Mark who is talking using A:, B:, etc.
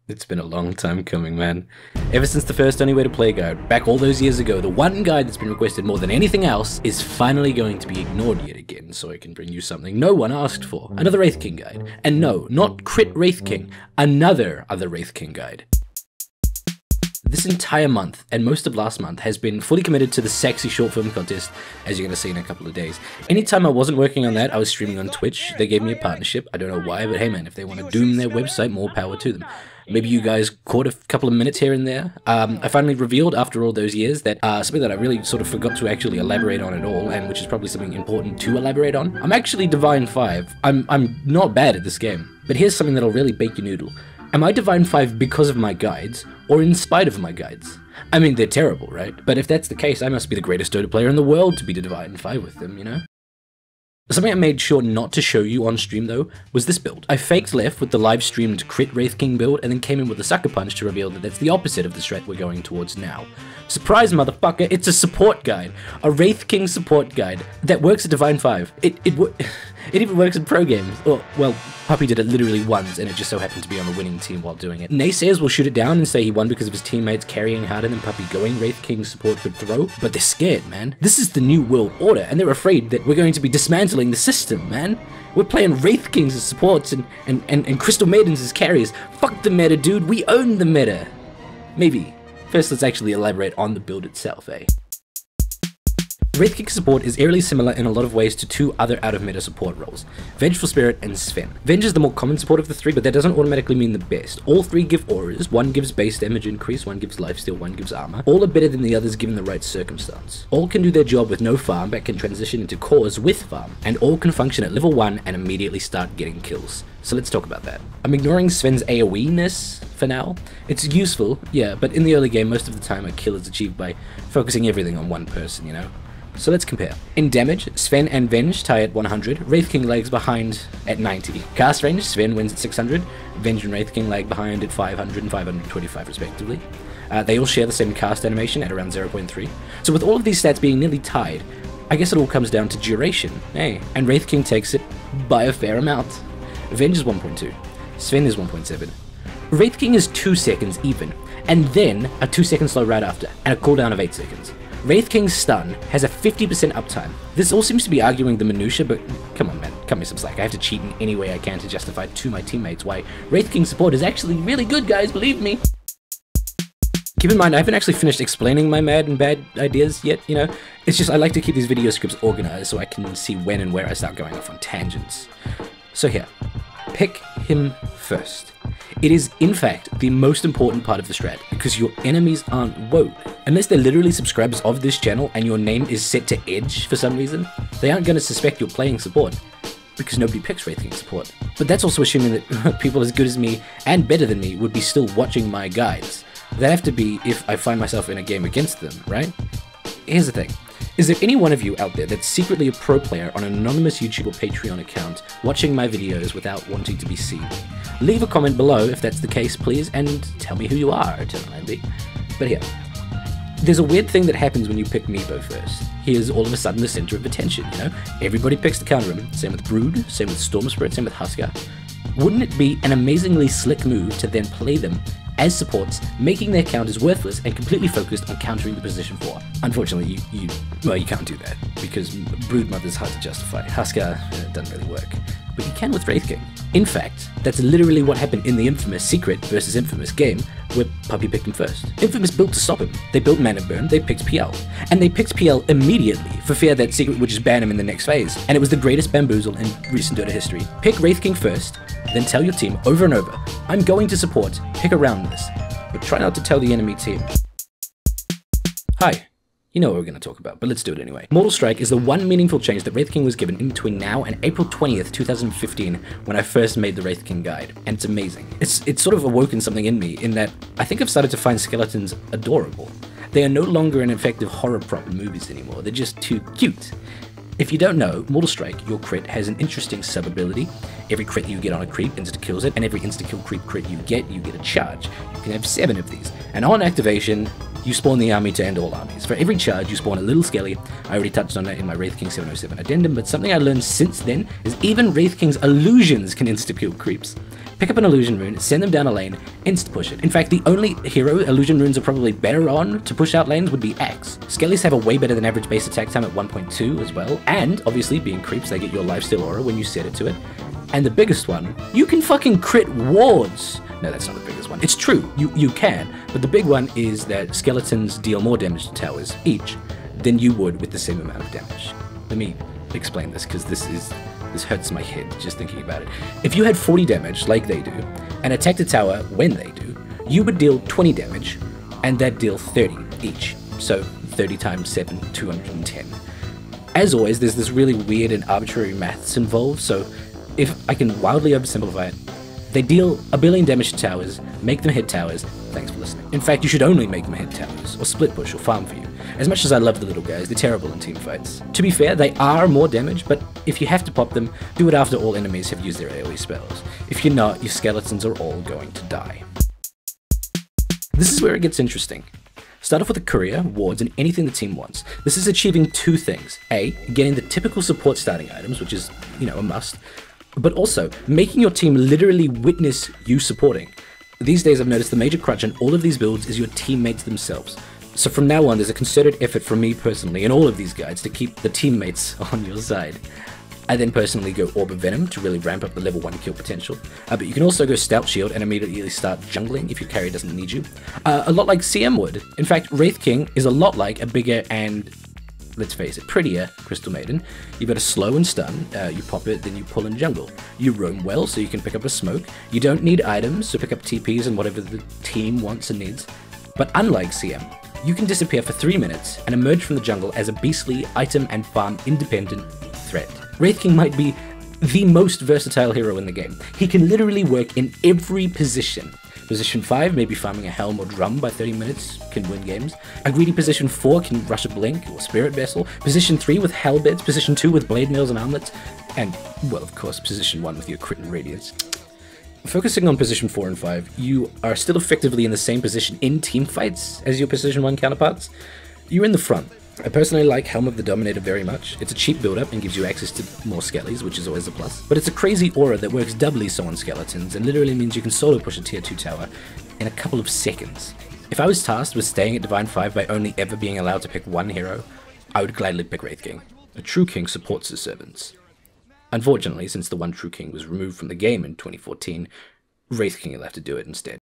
A: It's been a long time coming, man. Ever since the first Only Way to Play guide, back all those years ago, the one guide that's been requested more than anything else is finally going to be ignored yet again, so I can bring you something no one asked for. Another Wraith King guide. And no, not Crit Wraith King, another Wraith King guide. This entire month, and most of last month, has been fully committed to the sexy short film contest, as you're going to see in a couple of days. Anytime I wasn't working on that, I was streaming on Twitch. They gave me a partnership. I don't know why, but hey man, if they want to doom their website, more power to them. Maybe you guys caught a couple of minutes here and there. I finally revealed after all those years that something that I really sort of forgot to actually elaborate on at all, and which is probably something important to elaborate on. I'm actually Divine 5. I'm not bad at this game, but here's something that'll really bake your noodle. Am I Divine 5 because of my guides, or in spite of my guides? I mean, they're terrible, right? But if that's the case, I must be the greatest Dota player in the world to be Divine 5 with them, you know? Something I made sure not to show you on stream, though, was this build. I faked left with the live-streamed Crit Wraith King build, and then came in with a Sucker Punch to reveal that that's the opposite of the strat we're going towards now. Surprise, motherfucker, it's a support guide. A Wraith King support guide that works at Divine 5. It even works in pro games. Or, well, Puppy did it literally once, and it just so happened to be on the winning team while doing it. Naysayers will shoot it down and say he won because of his teammates carrying harder than Puppy going Wraith King support could throw, but they're scared, man. This is the new world order, and they're afraid that we're going to be dismantling the system, man. We're playing Wraith Kings as supports and Crystal Maidens as carriers. Fuck the meta, dude. We own the meta. Maybe. First, let's actually elaborate on the build itself, eh? Wraith King support is eerily similar in a lot of ways to two other out-of-meta support roles, Vengeful Spirit and Sven. Venge is the more common support of the three, but that doesn't automatically mean the best. All three give auras, one gives base damage increase, one gives lifesteal, one gives armor. All are better than the others given the right circumstance. All can do their job with no farm, but can transition into cores with farm, and all can function at level 1 and immediately start getting kills. So let's talk about that. I'm ignoring Sven's AoE-ness for now. It's useful, yeah, but in the early game, most of the time a kill is achieved by focusing everything on one person, you know? So let's compare. In damage, Sven and Venge tie at 100, Wraith King lags behind at 90. Cast range, Sven wins at 600, Venge and Wraith King lag behind at 500 and 525 respectively. They all share the same cast animation at around 0.3. So with all of these stats being nearly tied, I guess it all comes down to duration, eh? And Wraith King takes it by a fair amount. Venge is 1.2, Sven is 1.7. Wraith King is 2 seconds even, and then a 2-second slow right after, and a cooldown of 8 seconds. Wraith King's stun has a 50% uptime. This all seems to be arguing the minutia, but come on man, cut me some slack. I have to cheat in any way I can to justify to my teammates why Wraith King support is actually really good, guys, believe me. Keep in mind, I haven't actually finished explaining my mad and bad ideas yet, you know? It's just I like to keep these video scripts organized so I can see when and where I start going off on tangents. So here, pick him first. It is, in fact, the most important part of the strat, because your enemies aren't woke. Unless they're literally subscribers of this channel and your name is set to Edge for some reason, they aren't going to suspect you're playing support, because nobody picks Wraith King support. But that's also assuming that people as good as me, and better than me, would be still watching my guides. That'd have to be if I find myself in a game against them, right? Here's the thing. Is there any one of you out there that's secretly a pro player on an anonymous YouTube or Patreon account watching my videos without wanting to be seen? Leave a comment below if that's the case, please, and tell me who you are, Eternal Envy. But here, there's a weird thing that happens when you pick Meebo first. He is all of a sudden the center of attention, you know? Everybody picks to counter him. Same with Brood, same with Storm Spirit, same with Huskar. Wouldn't it be an amazingly slick move to then play them as supports, making their counters worthless and completely focused on countering the position 4? Unfortunately, you can't do that, because Brood Mother's hard to justify. Huskar doesn't really work, but you can with Wraith King. In fact, that's literally what happened in the infamous Secret versus Infamous game, where Puppy picked him first. Infamous built to stop him. They built Mana Burn, they picked PL. And they picked PL immediately, for fear that Secret would just ban him in the next phase. And it was the greatest bamboozle in recent Dota history. Pick Wraith King first, then tell your team over and over, I'm going to support, pick around this, but try not to tell the enemy team. Hi. You know what we're going to talk about, but let's do it anyway. Mortal Strike is the one meaningful change that Wraith King was given in between now and April 20th, 2015, when I first made the Wraith King guide, and it's amazing. It's sort of awoken something in me, in that I think I've started to find skeletons adorable. They are no longer an effective horror prop in movies anymore, they're just too cute. If you don't know, Mortal Strike, your crit, has an interesting sub-ability. Every crit you get on a creep insta-kills it, and every insta-kill creep crit you get a charge. You can have 7 of these, and on activation, you spawn the army to end all armies. For every charge, you spawn a little skelly. I already touched on that in my Wraith King 707 addendum, but something I learned since then is even Wraith King's illusions can insta-kill creeps. Pick up an illusion rune, send them down a lane, insta-push it. In fact, the only hero illusion runes are probably better on to push out lanes would be Axe. Skellies have a way better than average base attack time at 1.2 as well, and obviously being creeps, they get your lifesteal aura when you set it to it. And the biggest one, you can fucking crit wards. No, that's not the biggest one. It's true, you can, but the big one is that skeletons deal more damage to towers each than you would with the same amount of damage. Let me explain this, because this hurts my head just thinking about it. If you had 40 damage, like they do, and attacked a tower when they do, you would deal 20 damage, and they'd deal 30 each. So 30 times 7, 210. As always, there's this really weird and arbitrary maths involved, so if I can wildly oversimplify it, they deal a billion damage to towers, make them hit towers. Thanks for listening. In fact, you should only make them hit towers, or split push, or farm for you. As much as I love the little guys, they're terrible in team fights. To be fair, they are more damage, but if you have to pop them, do it after all enemies have used their AoE spells. If you're not, your skeletons are all going to die. This is where it gets interesting. Start off with a courier, wards, and anything the team wants. This is achieving two things. A, getting the typical support starting items, which is, a must, but also making your team literally witness you supporting. These days I've noticed the major crutch in all of these builds is your teammates themselves. So from now on, there's a concerted effort from me personally in all of these guides to keep the teammates on your side. I then personally go Orb of Venom to really ramp up the level 1 kill potential, but you can also go Stout Shield and immediately start jungling if your carry doesn't need you. A lot like CM would. In fact, Wraith King is a lot like a bigger and, let's face it, prettier Crystal Maiden. You've got a slow and stun, you pop it, then you pull and jungle. You roam well, so you can pick up a smoke. You don't need items, so pick up TPs and whatever the team wants and needs. But unlike CM, you can disappear for 3 minutes and emerge from the jungle as a beastly, item and farm independent threat. Wraith King might be the most versatile hero in the game. He can literally work in every position. Position 5, maybe farming a helm or drum by 30 minutes, can win games. A greedy position 4 can rush a blink or spirit vessel. Position 3 with hellbeds. Position 2 with blade nails and armlets. And, well, of course, position 1 with your crit and radiance. Focusing on position 4 and 5, you are still effectively in the same position in team fights as your position 1 counterparts. You're in the front. I personally like Helm of the Dominator very much. It's a cheap build-up and gives you access to more skellies, which is always a plus. But it's a crazy aura that works doubly so on skeletons, and literally means you can solo push a tier 2 tower in a couple of seconds. If I was tasked with staying at Divine 5 by only ever being allowed to pick one hero, I would gladly pick Wraith King. A true king supports his servants. Unfortunately, since the one true king was removed from the game in 2014, Wraith King will have to do it instead.